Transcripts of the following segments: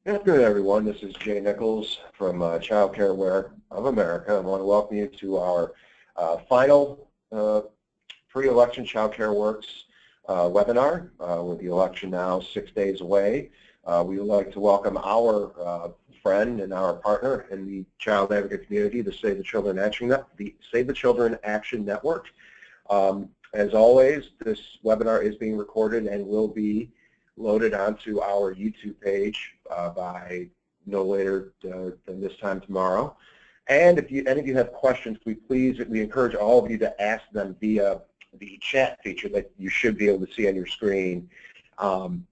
Good afternoon, everyone. This is Jay Nichols from Child Care Aware of America. I want to welcome you to our final pre-election Child Care Works webinar with the election now 6 days away. We would like to welcome our friend and our partner in the child advocate community, the Save the Children Action Network. As always, this webinar is being recorded and will be loaded onto our YouTube page by no later than this time tomorrow. And if any of you have questions, we encourage all of you to ask them via the chat feature that you should be able to see on your screen. And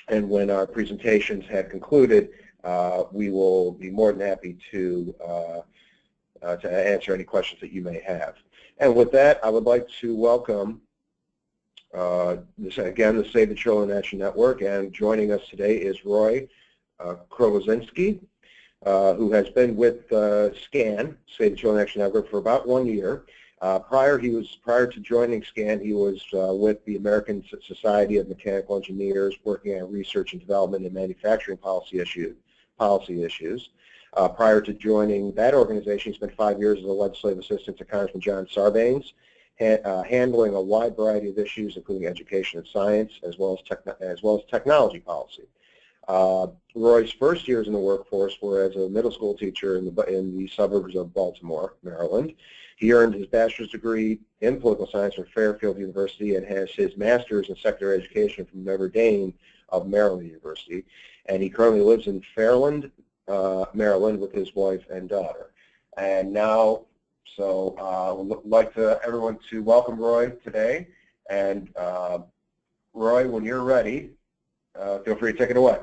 when our presentations have concluded, we will be more than happy to answer any questions that you may have. And with that, I would like to welcome again, the Save the Children Action Network, and joining us today is Roy Krowozinski, who has been with SCAN, Save the Children Action Network, for about 1 year. Prior to joining SCAN, he was with the American Society of Mechanical Engineers, working on research and development and manufacturing policy issues. Prior to joining that organization, he spent 5 years as a legislative assistant to Congressman John Sarbanes, handling a wide variety of issues, including education and science, as well as technology policy. Roy's first years in the workforce were as a middle school teacher in the suburbs of Baltimore, Maryland. He earned his bachelor's degree in political science from Fairfield University and has his master's in secondary education from Notre Dame of Maryland University. And he currently lives in Fairland, Maryland, with his wife and daughter. And now, would like everyone to welcome Roy today. And Roy, when you're ready, feel free to take it away.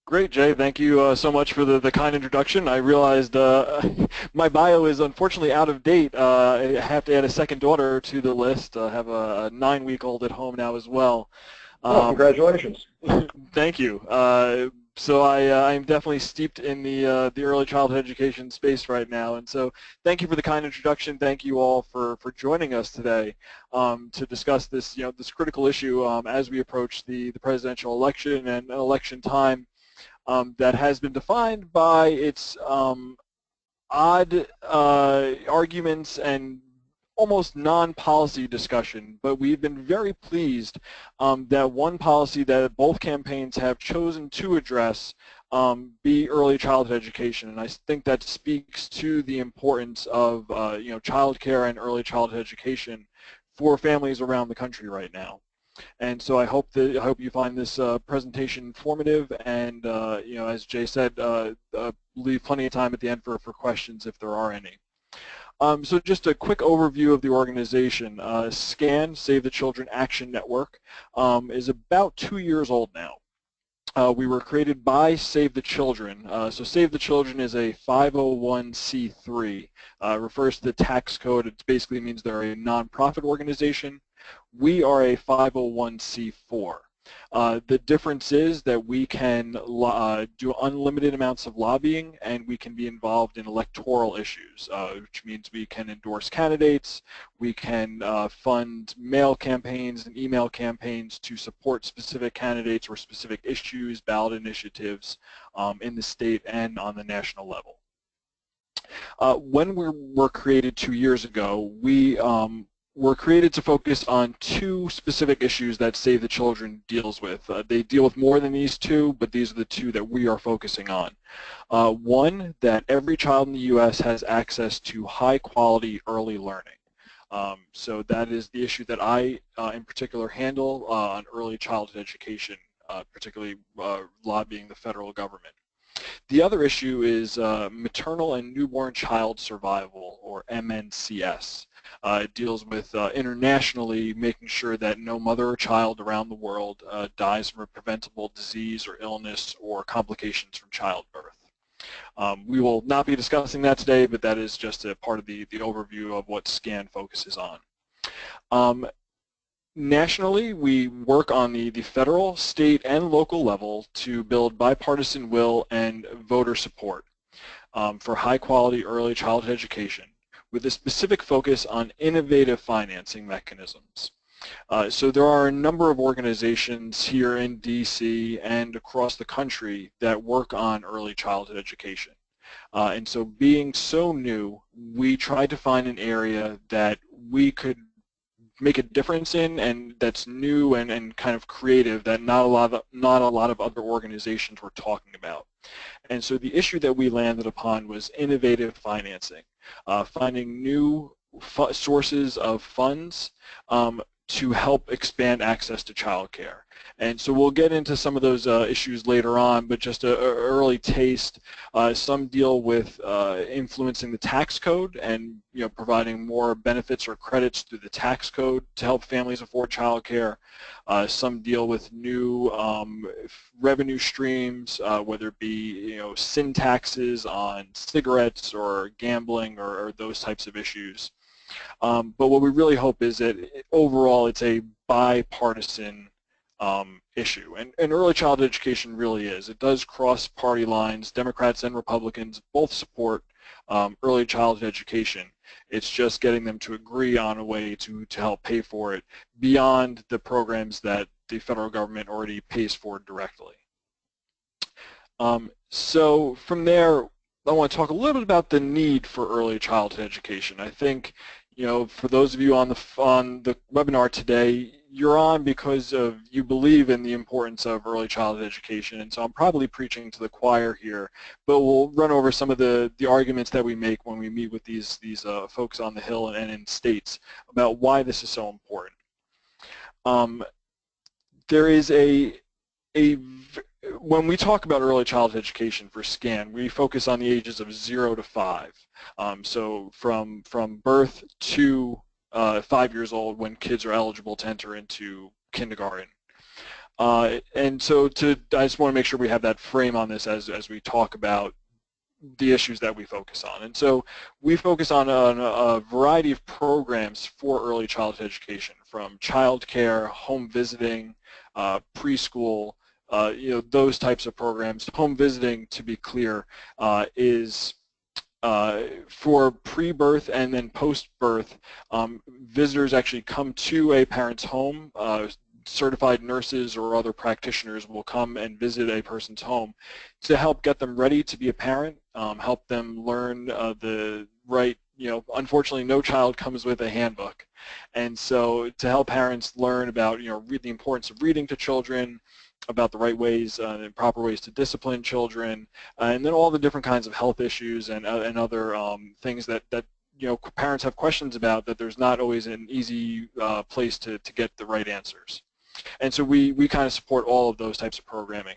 Great, Jay. Thank you so much for the kind introduction. I realized my bio is unfortunately out of date. I have to add a second daughter to the list. I have a 9-week-old at home now as well. Congratulations. Thank you. So I'm definitely steeped in the early childhood education space right now, and so thank you for the kind introduction. Thank you all for joining us today to discuss this this critical issue as we approach the presidential election and election time that has been defined by its odd arguments and almost non-policy discussion, but we've been very pleased that one policy that both campaigns have chosen to address be early childhood education, and I think that speaks to the importance of child care and early childhood education for families around the country right now. And so I hope you find this presentation informative, and as Jay said, leave plenty of time at the end for questions if there are any. So just a quick overview of the organization. SCAN, Save the Children Action Network, is about 2 years old now. We were created by Save the Children. So Save the Children is a 501c3. Refers to the tax code. It basically means they're a nonprofit organization. We are a 501c4. The difference is that we can do unlimited amounts of lobbying, and we can be involved in electoral issues, which means we can endorse candidates, we can fund mail campaigns and email campaigns to support specific candidates or specific issues, ballot initiatives in the state and on the national level. When we were created 2 years ago, we were created to focus on 2 specific issues that Save the Children deals with. They deal with more than these 2, but these are the 2 that we are focusing on. One, that every child in the U.S. has access to high-quality early learning. So that is the issue that I, in particular, handle on early childhood education, particularly lobbying the federal government. The other issue is maternal and newborn child survival, or MNCS. It deals with internationally making sure that no mother or child around the world dies from a preventable disease or illness or complications from childbirth. We will not be discussing that today, but that is just a part of the overview of what SCAN focuses on. Nationally, we work on the federal, state, and local level to build bipartisan will and voter support for high-quality early childhood education, with a specific focus on innovative financing mechanisms. So there are a number of organizations here in DC and across the country that work on early childhood education. And so being so new, we tried to find an area that we could make a difference in, and that's new and kind of creative, that not a lot of other organizations were talking about. And so the issue that we landed upon was innovative financing, finding new sources of funds to help expand access to childcare. And so we'll get into some of those issues later on, but just an early taste. Some deal with influencing the tax code and providing more benefits or credits through the tax code to help families afford childcare. Some deal with new revenue streams, whether it be sin taxes on cigarettes or gambling or those types of issues. But what we really hope is that overall it's a bipartisan issue. And early childhood education really is. It does cross party lines. Democrats and Republicans both support early childhood education. It's just getting them to agree on a way to help pay for it beyond the programs that the federal government already pays for directly. So from there, I want to talk a little bit about the need for early childhood education. I think, for those of you on the webinar today, you're on because you believe in the importance of early childhood education, and so I'm probably preaching to the choir here, but we'll run over some of the arguments that we make when we meet with these folks on the Hill and in states about why this is so important. There is when we talk about early childhood education for SCAN, we focus on the ages of 0 to 5. So from birth to 5 years old, when kids are eligible to enter into kindergarten. And so I just want to make sure we have that frame on this as we talk about the issues that we focus on. And so we focus on a variety of programs for early childhood education, from child care, home visiting, preschool, those types of programs. Home visiting, to be clear, is for pre-birth and then post-birth. Visitors actually come to a parent's home. Certified nurses or other practitioners will come and visit a person's home to help get them ready to be a parent, help them learn the right, unfortunately no child comes with a handbook. And so to help parents learn about, the importance of reading to children, about the right ways and proper ways to discipline children, and then all the different kinds of health issues and other things that parents have questions about, that there's not always an easy place to get the right answers. And so we kind of support all of those types of programming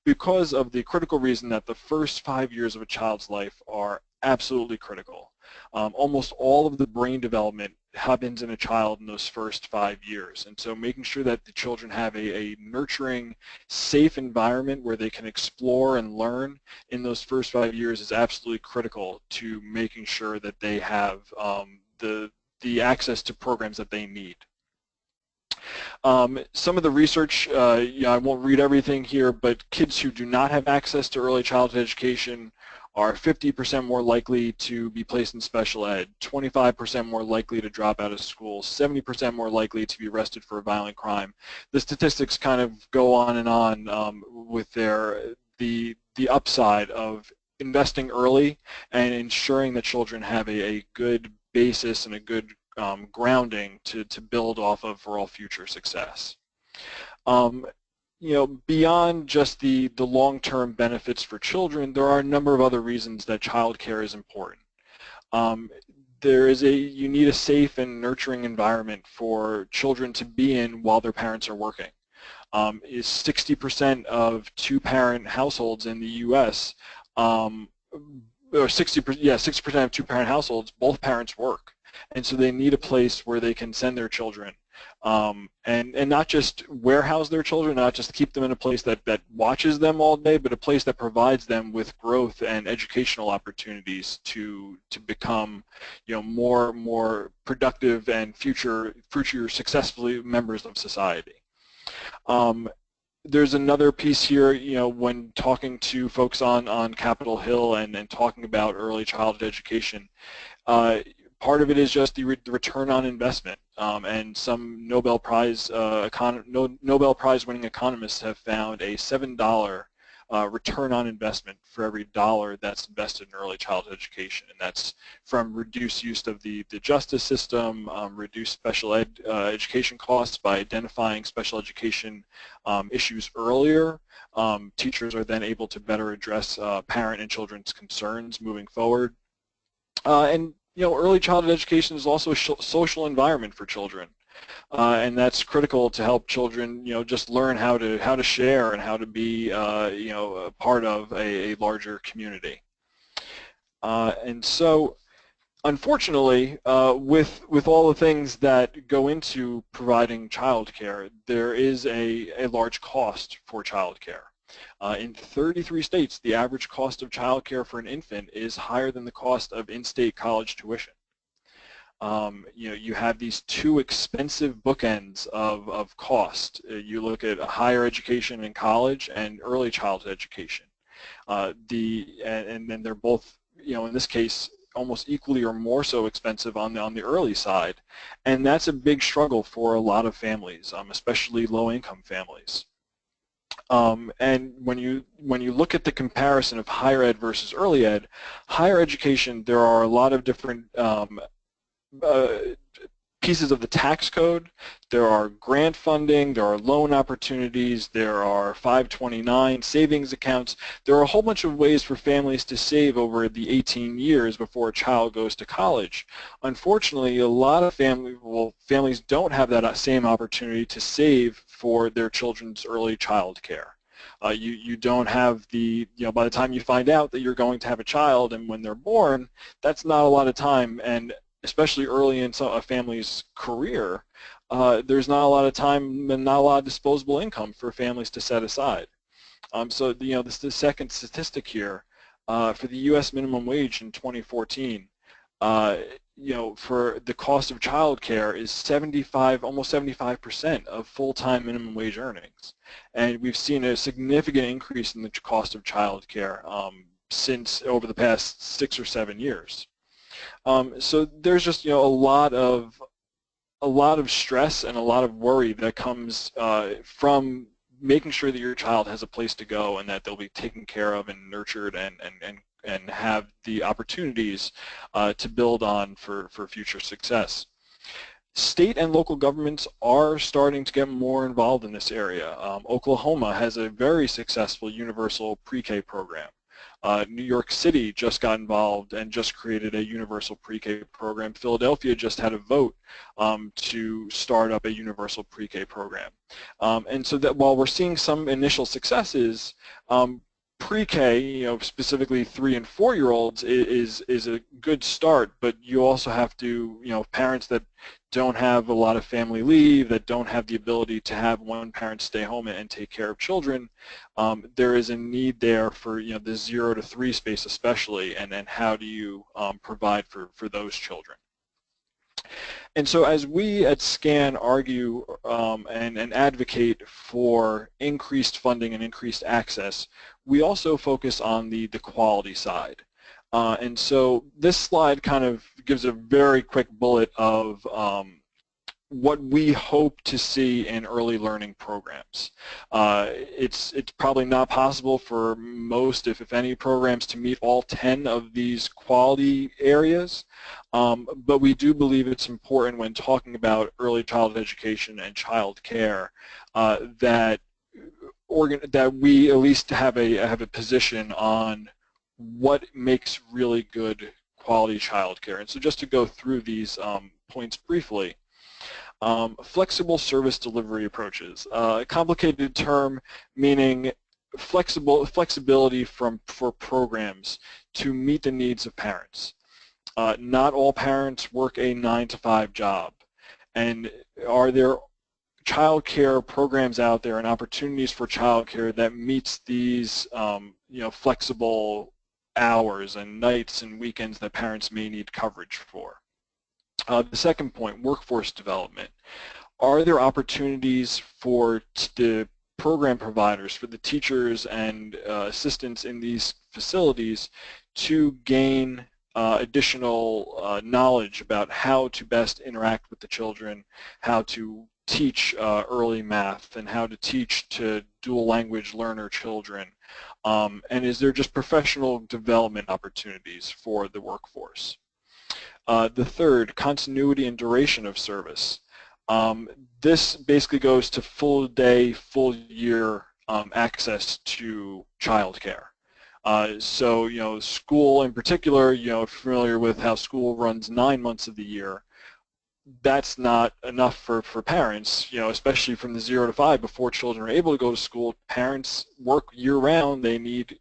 because of the critical reason that the first 5 years of a child's life are absolutely critical. Almost all of the brain development happens in a child in those first 5 years, and so making sure that the children have a nurturing, safe environment where they can explore and learn in those first 5 years is absolutely critical to making sure that they have the access to programs that they need. Some of the research, I won't read everything here, but kids who do not have access to early childhood education are 50% more likely to be placed in special ed, 25% more likely to drop out of school, 70% more likely to be arrested for a violent crime. The statistics kind of go on and on with the upside of investing early and ensuring that children have a good basis and a good grounding to build off of for all future success. Beyond just the long-term benefits for children, there are a number of other reasons that child care is important. You need a safe and nurturing environment for children to be in while their parents are working. 60% of two-parent households in the U.S., or 60% of two-parent households, both parents work. And so they need a place where they can send their children, and not just warehouse their children, not just keep them in a place that watches them all day, but a place that provides them with growth and educational opportunities to become, more productive and future successful members of society. There's another piece here, when talking to folks on Capitol Hill and talking about early childhood education. Part of it is just the return on investment, and some Nobel Prize winning economists have found a $7 return on investment for every dollar that's invested in early childhood education, and that's from reduced use of the justice system, reduced special education costs by identifying special education issues earlier. Teachers are then able to better address parent and children's concerns moving forward. And early childhood education is also a social environment for children, and that's critical to help children, just learn how to share and how to be, a part of a larger community. And so, unfortunately, with all the things that go into providing childcare, there is a large cost for childcare. In 33 states, the average cost of childcare for an infant is higher than the cost of in-state college tuition. You have these two expensive bookends of cost. You look at higher education in college and early childhood education. And then they're both, in this case, almost equally or more so expensive on the early side, and that's a big struggle for a lot of families, especially low-income families. And when you look at the comparison of higher ed versus early ed, higher education, there are a lot of different pieces of the tax code. There are grant funding, there are loan opportunities, there are 529 savings accounts. There are a whole bunch of ways for families to save over the 18 years before a child goes to college. Unfortunately, a lot of families don't have that same opportunity to save for their children's early child care. You don't have the, by the time you find out that you're going to have a child and when they're born, that's not a lot of time, and especially early in a family's career, there's not a lot of time and not a lot of disposable income for families to set aside. So this is the second statistic here. For the U.S. minimum wage in 2014, for the cost of child care is almost 75% of full-time minimum wage earnings. And we've seen a significant increase in the cost of child care since over the past 6 or 7 years. So there's just a lot of stress and a lot of worry that comes from making sure that your child has a place to go and that they'll be taken care of and nurtured and have the opportunities to build on for future success. State and local governments are starting to get more involved in this area. Oklahoma has a very successful universal pre-K program. New York City just got involved and just created a universal pre-K program. Philadelphia just had a vote to start up a universal pre-K program. And so that while we're seeing some initial successes, pre-K, specifically 3- and 4-year-olds is a good start, but you also have to, parents that don't have a lot of family leave, that don't have the ability to have one parent stay home and take care of children, there is a need there for, the 0 to 3 space especially, and then how do you provide for those children. And so as we at SCAN argue and advocate for increased funding and increased access, we also focus on the quality side. And so this slide kind of gives a very quick bullet of what we hope to see in early learning programs. It's probably not possible for most, if any, programs to meet all 10 of these quality areas, but we do believe it's important when talking about early childhood education and child care that we at least have a position on what makes really good quality child care. And so just to go through these points briefly. Flexible service delivery approaches. A complicated term meaning flexibility for programs to meet the needs of parents. Not all parents work a 9-to-5 job, and are there child care programs out there and opportunities for child care that meets these flexible hours and nights and weekends that parents may need coverage for? The second point, workforce development. Are there opportunities for the program providers, for the teachers and assistants in these facilities to gain additional knowledge about how to best interact with the children, how to teach early math, and how to teach to dual language learner children, and is there just professional development opportunities for the workforce. The third, continuity and duration of service. This basically goes to full day, full year access to childcare. So, school in particular, familiar with how school runs 9 months of the year. That's not enough for parents, especially from the 0 to 5 before children are able to go to school. Parents work year-round. They need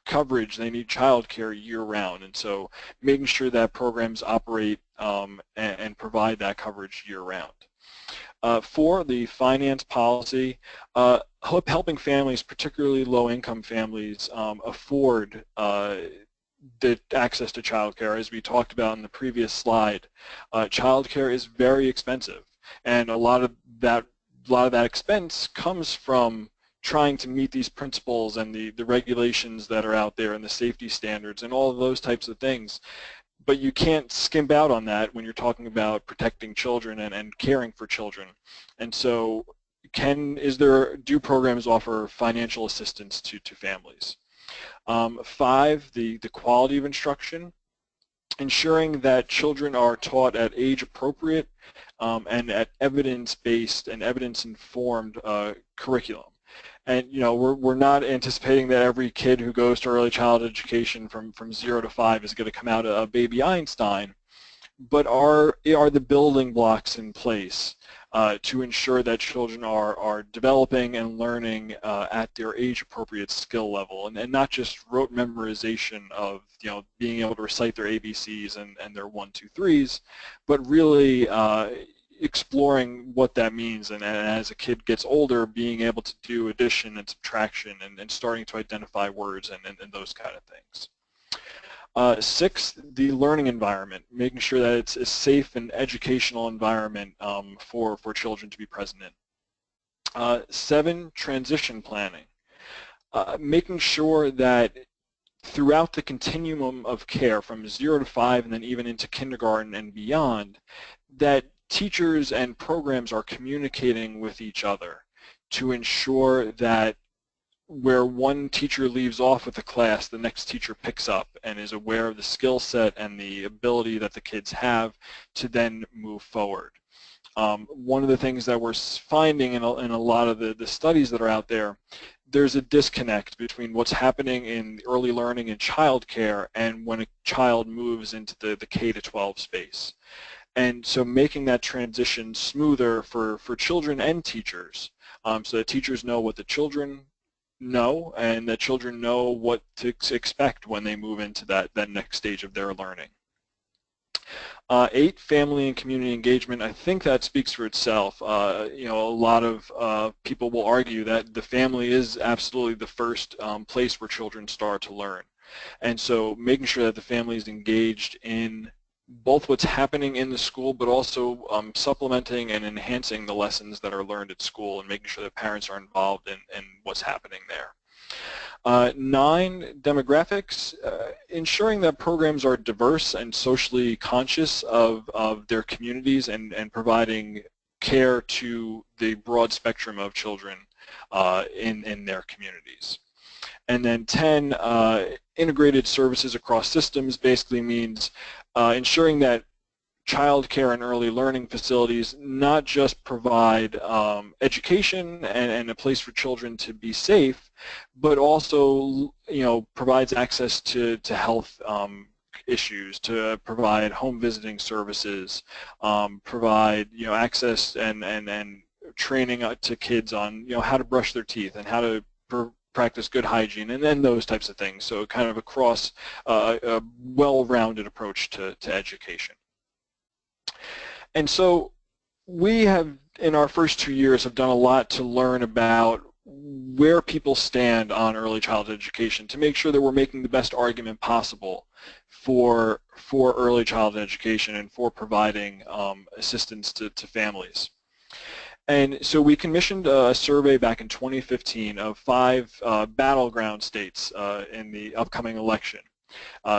coverage. They need childcare year-round, and so making sure that programs operate and provide that coverage year-round. 4, the finance policy, helping families, particularly low-income families, afford the access to childcare. As we talked about in the previous slide, childcare is very expensive, and a lot of that expense comes from trying to meet these principles and the regulations that are out there and the safety standards and all of those types of things. But you can't skimp out on that when you're talking about protecting children and caring for children. And so do programs offer financial assistance to families? 5, the quality of instruction, ensuring that children are taught at age-appropriate and at evidence-based and evidence-informed curriculum. And we're not anticipating that every kid who goes to early childhood education from 0 to 5 is going to come out a baby Einstein, but are the building blocks in place to ensure that children are developing and learning at their age-appropriate skill level, and not just rote memorization of being able to recite their ABCs and their 1, 2, 3s, but really exploring what that means, and as a kid gets older, being able to do addition and subtraction and starting to identify words and those kind of things. 6, the learning environment, making sure that it's a safe and educational environment for children to be present in. 7, transition planning, making sure that throughout the continuum of care from 0 to 5 and then even into kindergarten and beyond, that teachers and programs are communicating with each other to ensure that where one teacher leaves off with a class, the next teacher picks up and is aware of the skill set and the ability that the kids have to then move forward. One of the things that we're finding in a lot of the studies that are out there, there's a disconnect between what's happening in early learning and childcare and when a child moves into the K-12 space. And so making that transition smoother for children and teachers, so that teachers know what the children know and that children know what to expect when they move into that next stage of their learning. 8, family and community engagement. I think that speaks for itself. A lot of people will argue that the family is absolutely the first place where children start to learn. And so making sure that the family is engaged in both what's happening in the school, but also supplementing and enhancing the lessons that are learned at school and making sure that parents are involved in what's happening there. 9, demographics, ensuring that programs are diverse and socially conscious of their communities and providing care to the broad spectrum of children in their communities. And then 10, integrated services across systems basically means ensuring that child care and early learning facilities not just provide education and a place for children to be safe, but also provides access to health issues, to provide home visiting services, provide access and training to kids on how to brush their teeth and how to practice good hygiene and then those types of things. So kind of across a well-rounded approach to education. And so we have, in our first 2 years, have done a lot to learn about where people stand on early childhood education to make sure that we're making the best argument possible for early childhood education and for providing assistance to families. And so we commissioned a survey back in 2015 of 5 battleground states in the upcoming election.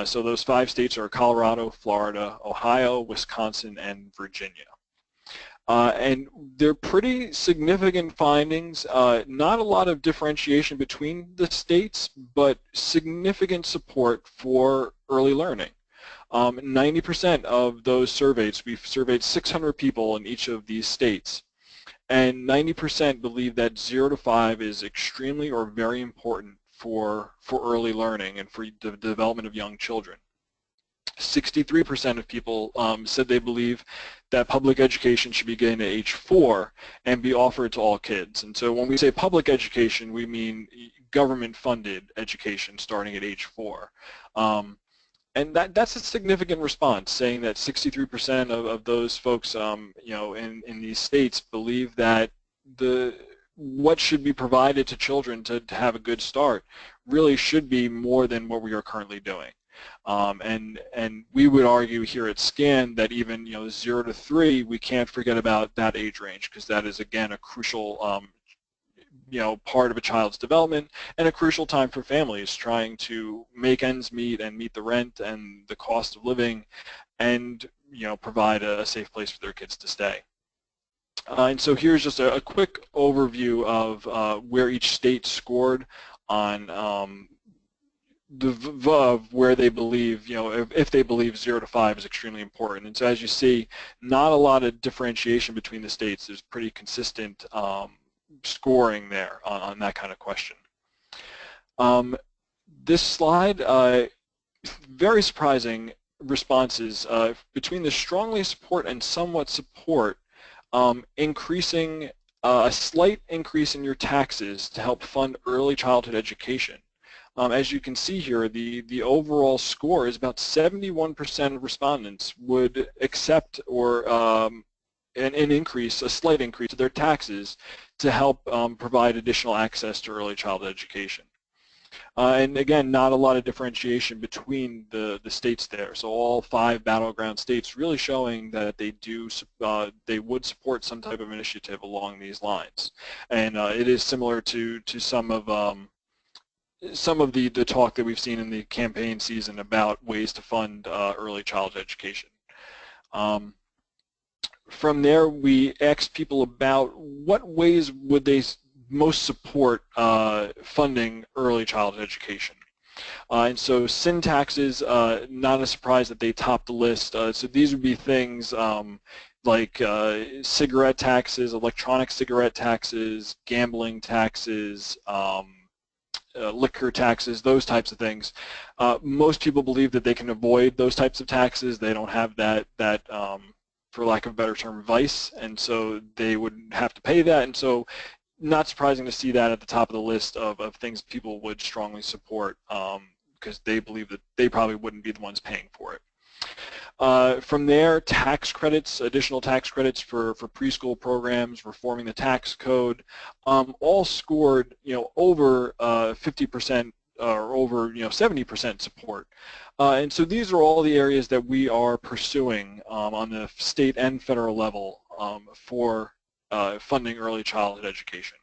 So those 5 states are Colorado, Florida, Ohio, Wisconsin, and Virginia. And they're pretty significant findings, not a lot of differentiation between the states, but significant support for early learning. 90% of those surveys, we've surveyed 600 people in each of these states, and 90% believe that 0 to 5 is extremely or very important for early learning and for the development of young children. 63% of people said they believe that public education should begin at age 4 and be offered to all kids. And so when we say public education, we mean government-funded education starting at age 4. And that's a significant response, saying that 63% of those folks, in these states believe that what should be provided to children to have a good start really should be more than what we are currently doing. And we would argue here at SCAN that even 0 to 3, we can't forget about that age range, because that is again a crucial part of a child's development and a crucial time for families trying to make ends meet and meet the rent and the cost of living, and provide a safe place for their kids to stay. And so here's just a quick overview of where each state scored on where they believe, if they believe 0 to 5 is extremely important. And so as you see, not a lot of differentiation between the states. There's pretty consistent scoring there on that kind of question. This slide, very surprising responses between the strongly support and somewhat support, increasing a slight increase in your taxes to help fund early childhood education. As you can see here, the overall score is about 71% of respondents would accept or a slight increase to their taxes to help provide additional access to early childhood education. And again, not a lot of differentiation between the states there. So all 5 battleground states really showing that they would support some type of initiative along these lines. And it is similar to some of the talk that we've seen in the campaign season about ways to fund early childhood education. From there, we asked people about what ways would they most support funding early childhood education. And so sin taxes, not a surprise that they topped the list. So these would be things like cigarette taxes, electronic cigarette taxes, gambling taxes, liquor taxes, those types of things. Most people believe that they can avoid those types of taxes. They don't have that for lack of a better term, vice, and so they would have to pay that. And so not surprising to see that at the top of the list of things people would strongly support, because they believe that they probably wouldn't be the ones paying for it. From there, tax credits, additional tax credits for preschool programs, reforming the tax code, all scored over 50% or over 70% support. And so these are all the areas that we are pursuing on the state and federal level for funding early childhood education.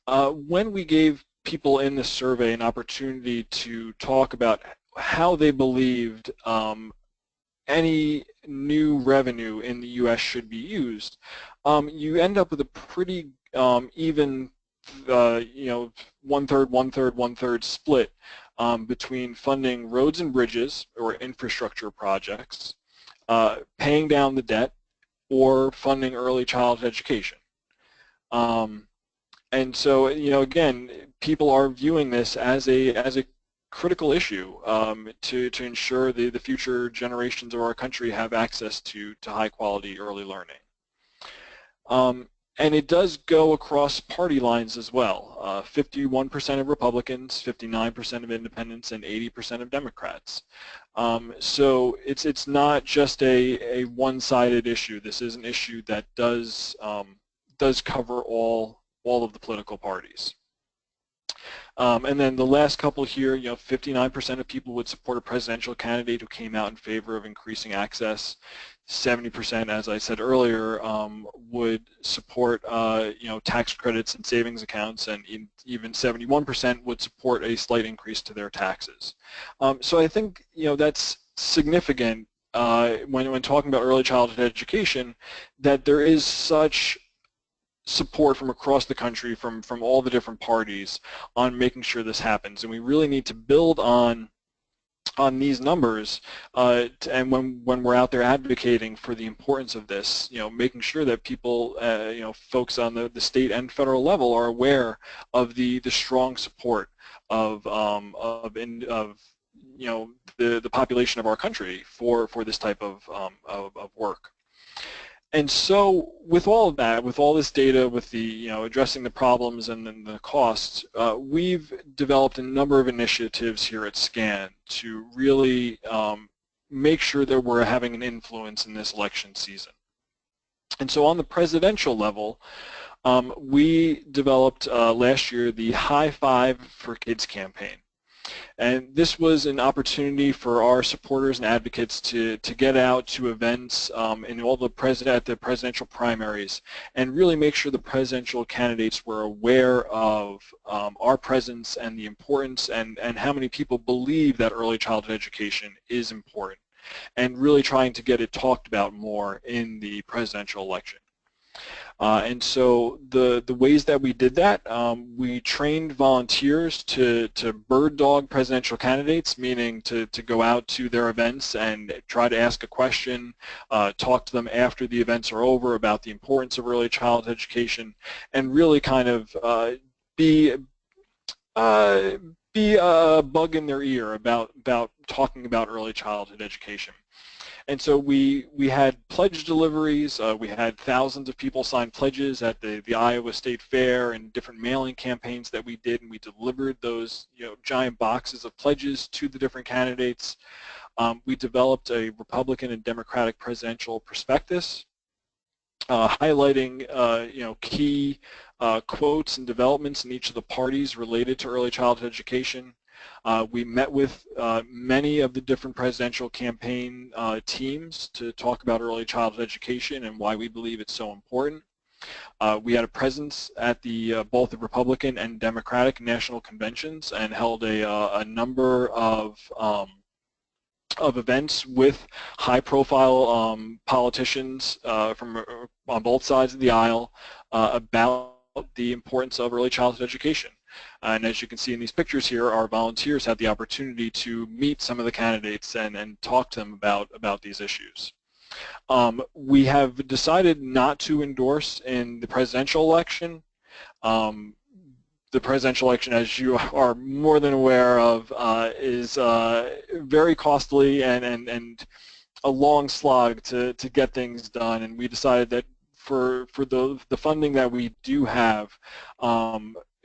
When we gave people in this survey an opportunity to talk about how they believed any new revenue in the U.S. should be used, you end up with a pretty even, one-third, one-third, one-third split between funding roads and bridges or infrastructure projects, paying down the debt, or funding early childhood education. And so, again, people are viewing this as a critical issue to ensure the future generations of our country have access to high-quality early learning. And it does go across party lines as well. 51% of Republicans, 59% of Independents, and 80% of Democrats. So it's not just a one-sided issue. This is an issue that does cover all of the political parties. And then the last couple here, 59% of people would support a presidential candidate who came out in favor of increasing access. 70%, as I said earlier, would support tax credits and savings accounts, and even 71% would support a slight increase to their taxes. So I think that's significant when talking about early childhood education, that there is such support from across the country, from all the different parties, on making sure this happens. And we really need to build on these numbers, and when we're out there advocating for the importance of this, making sure that people, folks on the state and federal level are aware of the strong support of the population of our country for this type of work. And so with all of that, with all this data, with the addressing the problems and then the costs, we've developed a number of initiatives here at SCAN to really make sure that we're having an influence in this election season. And so on the presidential level, we developed last year the High Five for Kids campaign. And this was an opportunity for our supporters and advocates to get out to events in all the at the presidential primaries and really make sure the presidential candidates were aware of our presence and the importance and how many people believe that early childhood education is important, and really trying to get it talked about more in the presidential election. And so the ways that we did that, we trained volunteers to bird dog presidential candidates, meaning to go out to their events and try to ask a question, talk to them after the events are over about the importance of early childhood education, and really kind of be a bug in their ear about talking about early childhood education. And so we had pledge deliveries. We had thousands of people sign pledges at the Iowa State Fair and different mailing campaigns that we did, and we delivered those giant boxes of pledges to the different candidates. We developed a Republican and Democratic presidential prospectus highlighting key quotes and developments in each of the parties related to early childhood education. We met with many of the different presidential campaign teams to talk about early childhood education and why we believe it's so important. We had a presence at both the Republican and Democratic national conventions and held a number of events with high-profile politicians from on both sides of the aisle about the importance of early childhood education. And as you can see in these pictures here, our volunteers had the opportunity to meet some of the candidates and talk to them about these issues. We have decided not to endorse in the presidential election. The presidential election, as you are more than aware of, is very costly and a long slog to get things done. And we decided that for the funding that we do have,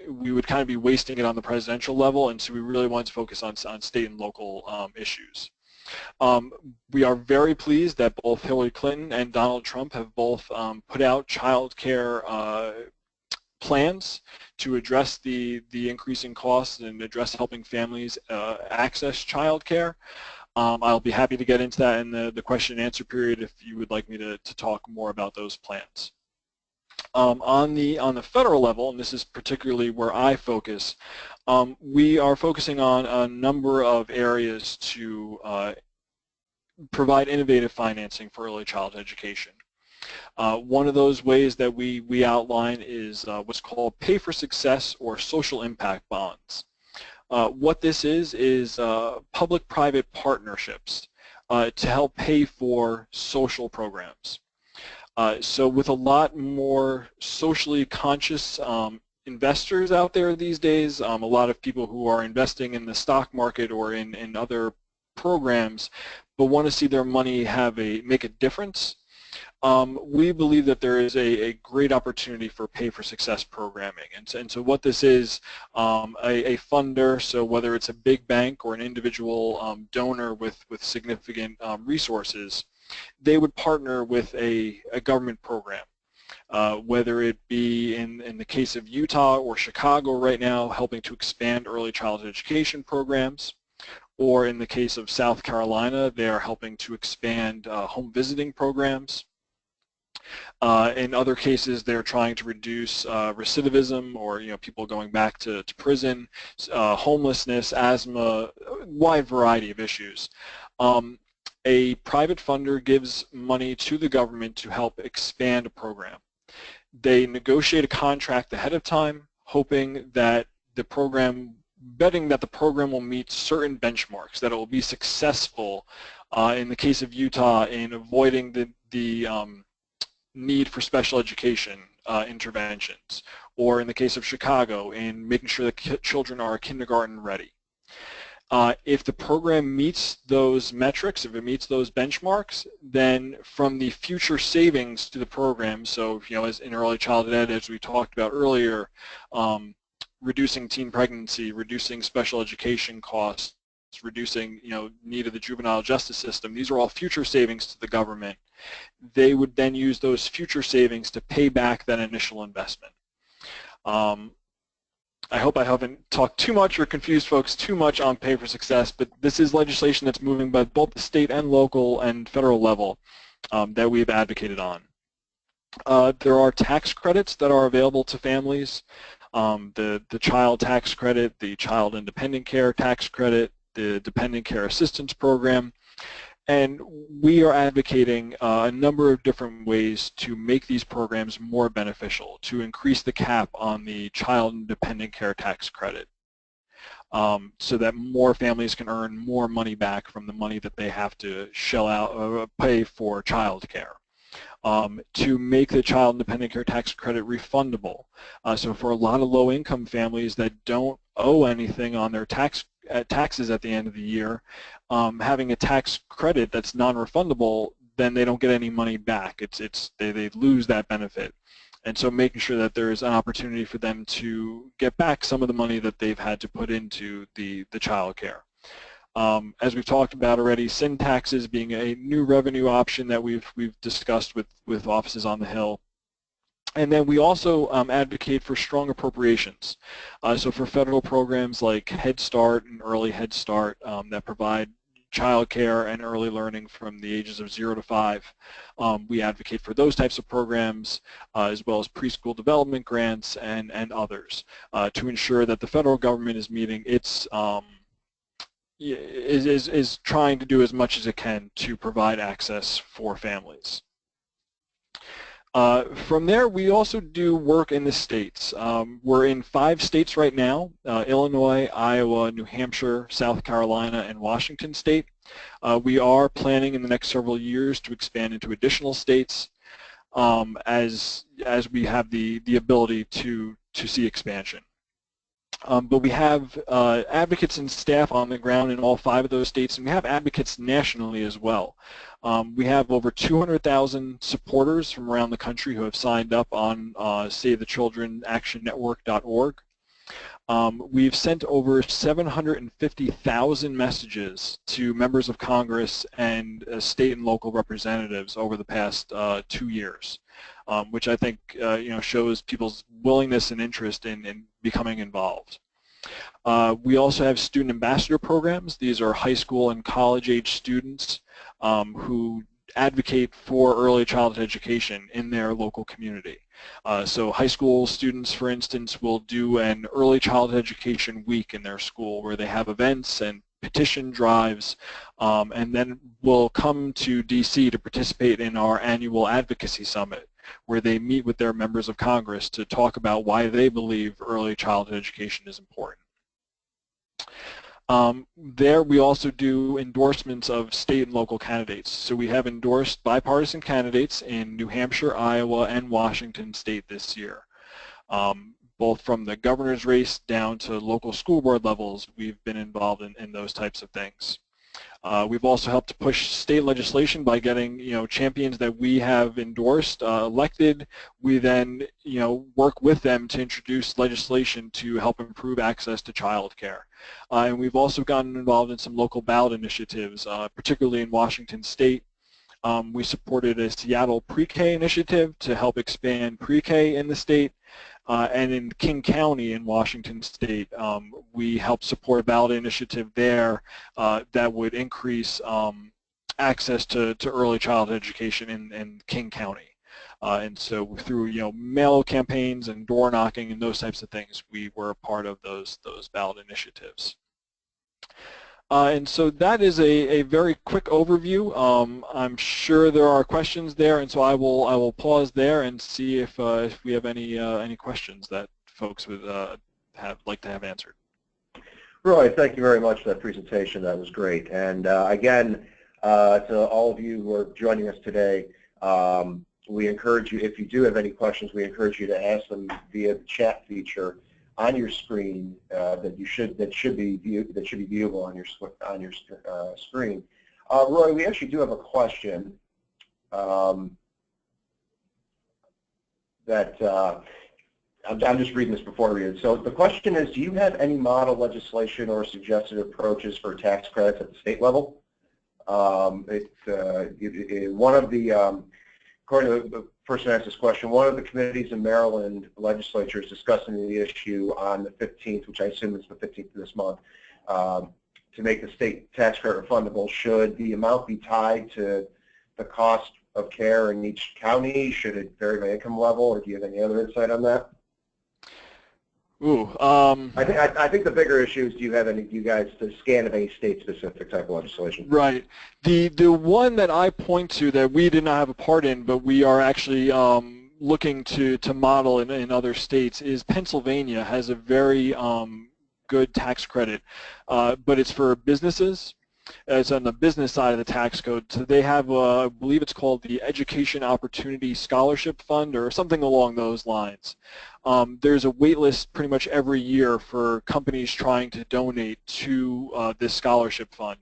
we would kind of be wasting it on the presidential level, and so we really wanted to focus on state and local issues. We are very pleased that both Hillary Clinton and Donald Trump have both put out child care plans to address the increasing costs and address helping families access child care. I'll be happy to get into that in the question and answer period if you would like me to talk more about those plans. On the federal level, and this is particularly where I focus, we are focusing on a number of areas to provide innovative financing for early childhood education. One of those ways that we outline is what's called Pay for Success or social impact bonds. What this is public-private partnerships to help pay for social programs. So with a lot more socially conscious investors out there these days, a lot of people who are investing in the stock market or in other programs but want to see their money make a difference, we believe that there is a great opportunity for pay for success programming. And so what this is, a funder, so whether it's a big bank or an individual donor with significant resources, they would partner with a government program, whether it be in the case of Utah or Chicago right now, helping to expand early childhood education programs, or in the case of South Carolina, they are helping to expand home visiting programs. In other cases, they're trying to reduce recidivism, or people going back to prison, homelessness, asthma, a wide variety of issues. A private funder gives money to the government to help expand a program. They negotiate a contract ahead of time, hoping that betting that the program will meet certain benchmarks, that it will be successful. In the case of Utah, in avoiding the need for special education interventions, or in the case of Chicago, in making sure that children are kindergarten ready. If the program meets those metrics, if it meets those benchmarks, then from the future savings to the program, so as in early childhood ed, as we talked about earlier, reducing teen pregnancy, reducing special education costs, reducing need of the juvenile justice system, these are all future savings to the government. They would then use those future savings to pay back that initial investment. I hope I haven't talked too much or confused folks too much on Pay for Success, but this is legislation that's moving by both the state and local and federal level that we've advocated on. There are tax credits that are available to families. The child tax credit, the child independent care tax credit, the dependent care assistance program. And we are advocating a number of different ways to make these programs more beneficial, to increase the cap on the child and dependent care tax credit, so that more families can earn more money back from the money that they have to shell out, pay for child care. To make the child and dependent care tax credit refundable. So for a lot of low-income families that don't owe anything on their taxes at the end of the year, having a tax credit that's non-refundable, then they don't get any money back. They lose that benefit. And so making sure that there is an opportunity for them to get back some of the money that they've had to put into the child care. As we've talked about already, sin taxes being a new revenue option that we've discussed with offices on the Hill. And then we also advocate for strong appropriations. So for federal programs like Head Start and Early Head Start that provide child care and early learning from the ages of 0 to 5, we advocate for those types of programs, as well as preschool development grants and others, to ensure that the federal government is meeting its is trying to do as much as it can to provide access for families. From there, we also do work in the states. We're in 5 states right now, Illinois, Iowa, New Hampshire, South Carolina, and Washington State. We are planning in the next several years to expand into additional states as we have the ability to see expansion. But we have advocates and staff on the ground in all 5 of those states, and we have advocates nationally as well. We have over 200,000 supporters from around the country who have signed up on SaveTheChildrenActionNetwork.org. We've sent over 750,000 messages to members of Congress and state and local representatives over the past 2 years, which I think shows people's willingness and interest in becoming involved. We also have student ambassador programs. These are high school and college age students who advocate for early childhood education in their local community. So high school students, for instance, will do an early childhood education week in their school where they have events and petition drives, and then will come to DC to participate in our annual advocacy summit, where they meet with their members of Congress to talk about why they believe early childhood education is important. There we also do endorsements of state and local candidates. So we have endorsed bipartisan candidates in New Hampshire, Iowa, and Washington State this year. Both from the governor's race down to local school board levels, we've been involved in those types of things. We've also helped to push state legislation by getting champions that we have endorsed elected. We then work with them to introduce legislation to help improve access to child care. And we've also gotten involved in some local ballot initiatives, particularly in Washington State. We supported a Seattle pre-K initiative to help expand pre-K in the state. And in King County in Washington State, we helped support a ballot initiative there that would increase access to early childhood education in King County. And so through mail campaigns and door knocking and those types of things, we were a part of those ballot initiatives. And so that is a very quick overview. I'm sure there are questions there, and so I will pause there and see if we have any questions that folks would like to have answered. Roy, thank you very much for that presentation. That was great. And again, to all of you who are joining us today, we encourage you, if you do have any questions, we encourage you to ask them via the chat feature on your screen that should be viewable on your screen. Roy, we actually do have a question that I'm just reading this before I read it. So the question is, do you have any model legislation or suggested approaches for tax credits at the state level? One of the according to the person who asked this question, one of the committees in Maryland legislature is discussing the issue on the 15th, which I assume is the 15th of this month, to make the state tax credit refundable. Should the amount be tied to the cost of care in each county? Should it vary by income level, or do you have any other insight on that? Ooh, I think the bigger issue is, do you guys the scan of any state-specific type of legislation? Right. The one that I point to that we did not have a part in, but we are actually looking to model in other states, is Pennsylvania has a very good tax credit, but it's for businesses. It's on the business side of the tax code. So they have, I believe it's called the Education Opportunity Scholarship Fund or something along those lines. There's a wait list pretty much every year for companies trying to donate to this scholarship fund.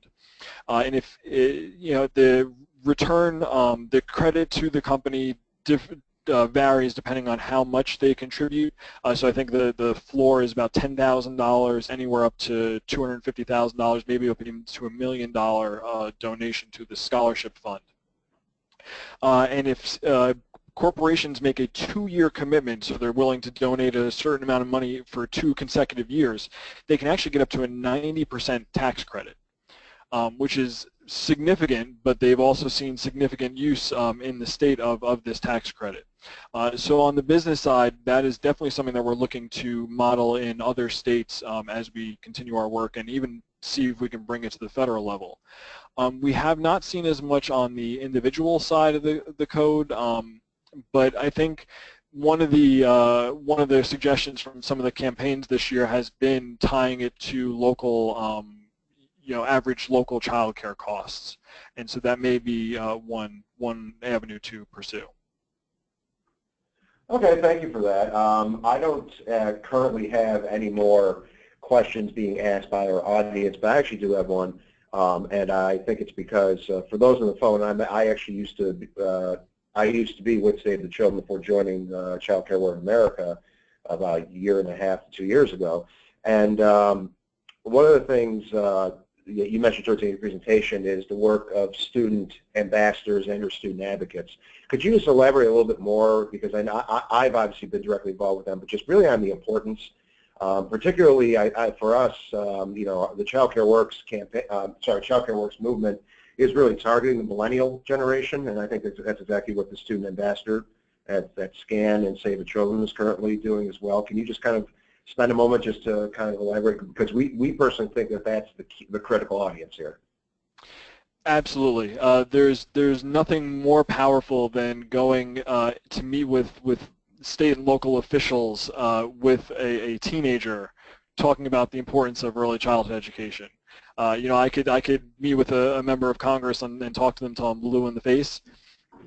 And if, the return, the credit to the company varies depending on how much they contribute. So I think the floor is about $10,000, anywhere up to $250,000, maybe up even to $1 million donation to the scholarship fund. And if corporations make a 2-year commitment, so they're willing to donate a certain amount of money for 2 consecutive years, they can actually get up to a 90% tax credit, which is significant, but they've also seen significant use in the state of this tax credit. So on the business side, that is definitely something that we're looking to model in other states as we continue our work and even see if we can bring it to the federal level. We have not seen as much on the individual side of the code, but I think one of the suggestions from some of the campaigns this year has been tying it to local average local child care costs, and so that may be one avenue to pursue. Okay, thank you for that. I don't currently have any more questions being asked by our audience, but I actually do have one, and I think it's because for those on the phone, I actually used to be with Save the Children before joining Child Care Work in America about 1.5 to 2 years ago, and one of the things you mentioned towards the end of your presentation is the work of student ambassadors and or student advocates. Could you just elaborate a little bit more, because I've obviously been directly involved with them, but just really on the importance, particularly for us, the Child Care Works campaign, Child Care Works movement is really targeting the millennial generation, and I think that's exactly what the student ambassador at SCAN and Save the Children is currently doing as well. Can you just kind of spend a moment just to kind of elaborate, because we personally think that that's the critical audience here. Absolutely. There's nothing more powerful than going to meet with state and local officials with a teenager talking about the importance of early childhood education. I could meet with a member of Congress and talk to them till I'm blue in the face,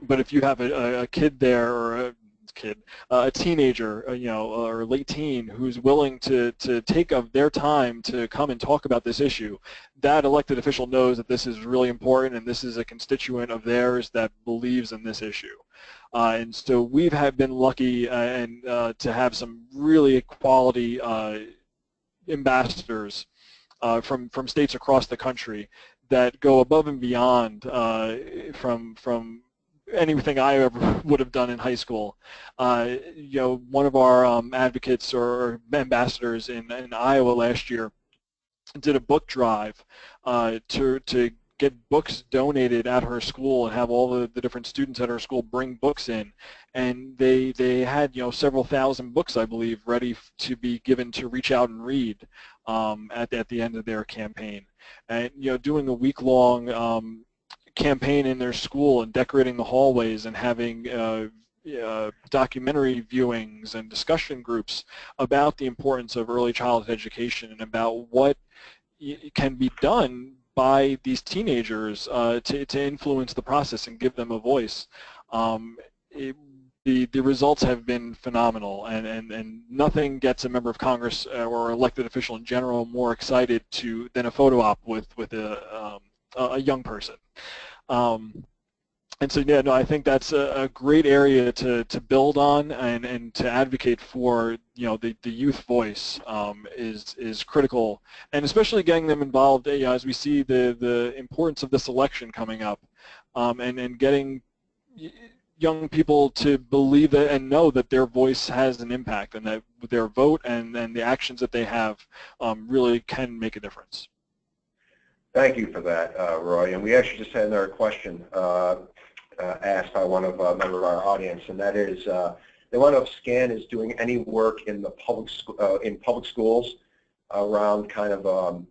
but if you have a kid there, or a teenager, or late teen who's willing to take of their time to come and talk about this issue, that elected official knows that this is really important and this is a constituent of theirs that believes in this issue. And so we've been lucky to have some really quality ambassadors from states across the country that go above and beyond from anything I ever would have done in high school. One of our advocates or ambassadors in Iowa last year did a book drive to get books donated at her school and have all the different students at her school bring books in, and they had several thousand books, I believe, ready to be given to reach out and read at the end of their campaign. And doing a week-long campaign in their school and decorating the hallways and having documentary viewings and discussion groups about the importance of early childhood education and about what can be done by these teenagers to influence the process and give them a voice. The results have been phenomenal, and nothing gets a member of Congress or elected official in general more excited than a photo op with a young person. And so, yeah, no, I think that's a great area to build on and to advocate for. The youth voice is critical, and especially getting them involved as we see the importance of this election coming up, and getting young people to believe that and know that their voice has an impact, and that their vote and the actions that they have really can make a difference. Thank you for that, Roy. And we actually just had another question asked by one of a member of our audience, and that is, they want to know if SCAN is doing any work in the public schools around kind of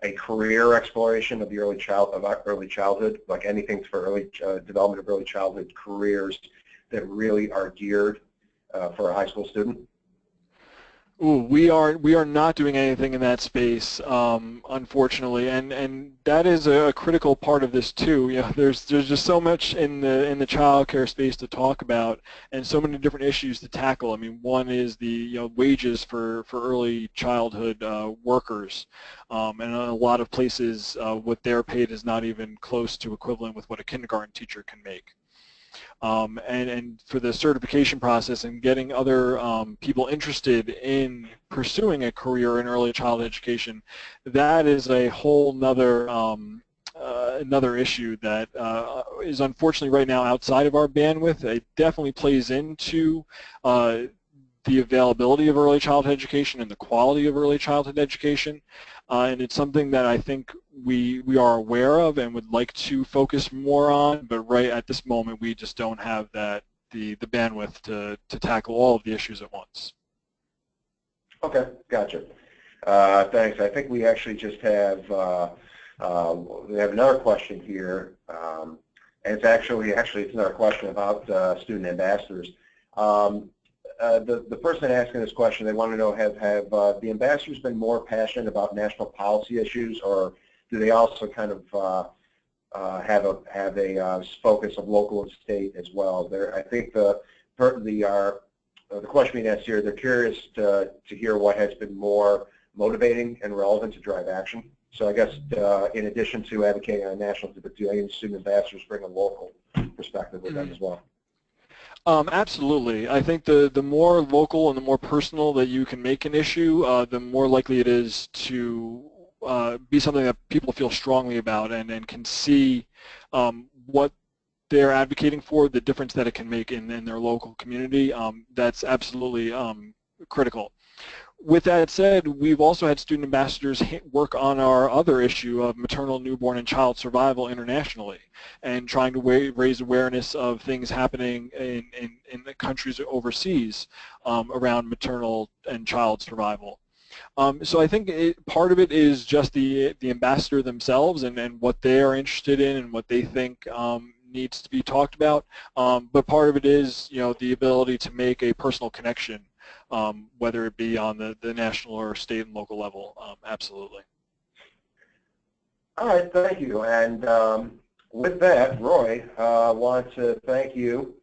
a career exploration of the early childhood, like anything for early development of early childhood careers that really are geared for a high school student. Ooh, we are not doing anything in that space, unfortunately, and that is a critical part of this too. There's just so much in the child care space to talk about, and so many different issues to tackle. I mean, one is the wages for early childhood workers, and in a lot of places, what they're paid is not even close to equivalent with what a kindergarten teacher can make. And for the certification process and getting other people interested in pursuing a career in early childhood education, that is a whole nother another issue that is unfortunately right now outside of our bandwidth. It definitely plays into the availability of early childhood education and the quality of early childhood education, and it's something that I think we are aware of and would like to focus more on, but right at this moment we just don't have the bandwidth to tackle all of the issues at once. Okay, gotcha. Thanks. I think we actually just have we have another question here, and it's actually it's another question about student ambassadors. The person asking this question, they want to know, have the ambassadors been more passionate about national policy issues, or do they also kind of have a focus of local and state as well? I think the question being asked here, they're curious to hear what has been more motivating and relevant to drive action. So I guess in addition to advocating on a national, do any student ambassadors bring a local perspective with them as well? Absolutely. I think the more local and the more personal that you can make an issue, the more likely it is to be something that people feel strongly about and can see what they're advocating for, the difference that it can make in their local community. That's absolutely critical. With that said, we've also had student ambassadors work on our other issue of maternal, newborn, and child survival internationally, and trying to raise awareness of things happening in the countries overseas around maternal and child survival. So I think part of it is just the ambassador themselves and what they are interested in and what they think needs to be talked about. But part of it is the ability to make a personal connection, whether it be on the national or state and local level. Absolutely. All right, thank you. And with that, Roy, I want to thank you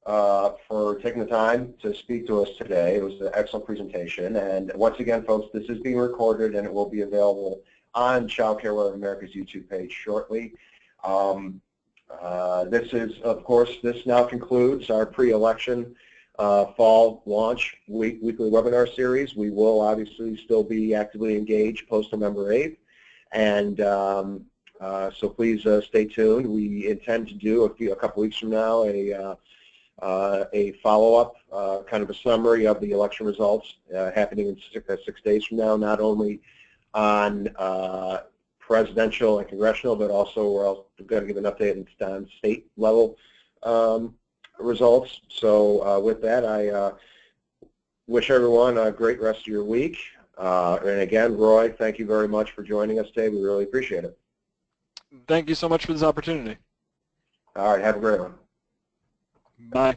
for taking the time to speak to us today. It was an excellent presentation. And once again, folks, this is being recorded and it will be available on Child Care Weather America's YouTube page shortly. This is, of course, this now concludes our pre-election fall launch weekly webinar series. We will obviously still be actively engaged post-November 8th. And so please stay tuned. We intend to do a couple weeks from now a follow-up, kind of a summary of the election results happening in 6 days from now, not only on presidential and congressional, but also we're also going to give an update on state level results. So with that, I wish everyone a great rest of your week. And again, Roy, thank you very much for joining us today. We really appreciate it. Thank you so much for this opportunity. All right, have a great one. Bye.